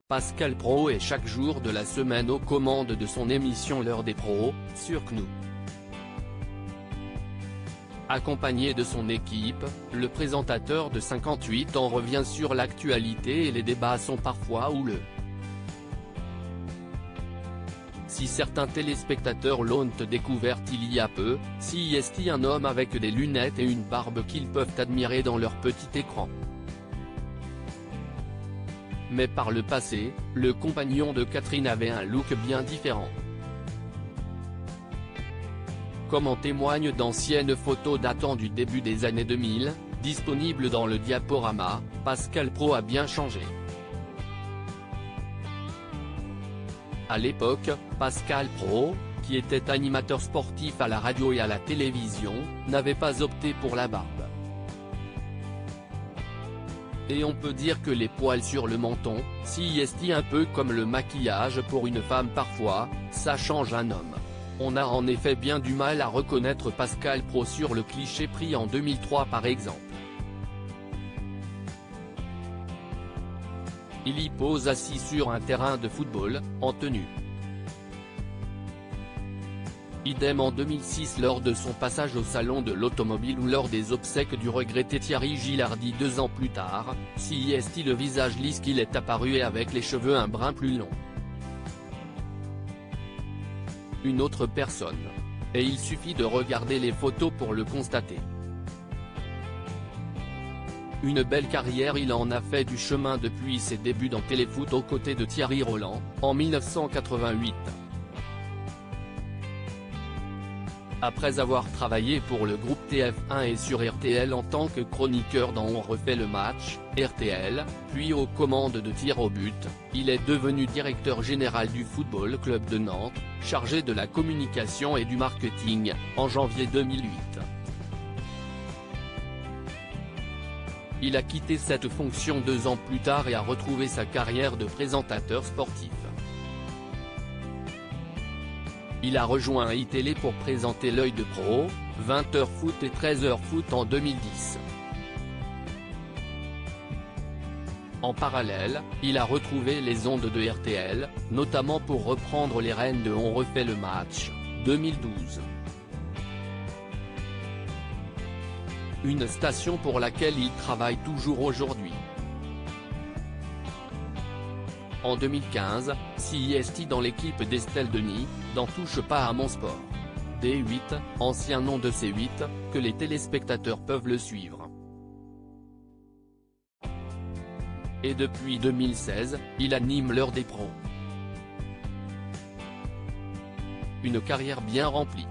Pascal Praud est chaque jour de la semaine aux commandes de son émission L'heure des pros, sur CNOO. Accompagné de son équipe, le présentateur de 58 ans revient sur l'actualité et les débats sont parfois houleux. Si certains téléspectateurs l'ont découverte il y a peu, si est-il un homme avec des lunettes et une barbe qu'ils peuvent admirer dans leur petit écran. Mais par le passé, le compagnon de Catherine avait un look bien différent. Comme en témoignent d'anciennes photos datant du début des années 2000, disponibles dans le diaporama, Pascal Praud a bien changé. À l'époque, Pascal Praud, qui était animateur sportif à la radio et à la télévision, n'avait pas opté pour la barbe. Et on peut dire que les poils sur le menton, si est un peu comme le maquillage pour une femme parfois, ça change un homme. On a en effet bien du mal à reconnaître Pascal Praud sur le cliché pris en 2003 par exemple. Il y pose assis sur un terrain de football, en tenue. Idem en 2006 lors de son passage au salon de l'automobile ou lors des obsèques du regretté Thierry Gilardi 2 ans plus tard, si est le visage lisse qu'il est apparu et avec les cheveux un brin plus longs. Une autre personne. Et il suffit de regarder les photos pour le constater. Une belle carrière, il en a fait du chemin depuis ses débuts dans Téléfoot aux côtés de Thierry Roland, en 1988. Après avoir travaillé pour le groupe TF1 et sur RTL en tant que chroniqueur dans On refait le match, RTL, puis aux commandes de tir au but, il est devenu directeur général du Football Club de Nantes, chargé de la communication et du marketing, en janvier 2008. Il a quitté cette fonction 2 ans plus tard et a retrouvé sa carrière de présentateur sportif. Il a rejoint iTélé pour présenter L'œil de Pro, 20h foot et 13h foot en 2010. En parallèle, il a retrouvé les ondes de RTL, notamment pour reprendre les rênes de On refait le match, 2012. Une station pour laquelle il travaille toujours aujourd'hui. En 2015, si est dans l'équipe d'Estelle Denis, dans Touche pas à mon sport. D8, ancien nom de C8, que les téléspectateurs peuvent le suivre. Et depuis 2016, il anime L'heure des pros. Une carrière bien remplie.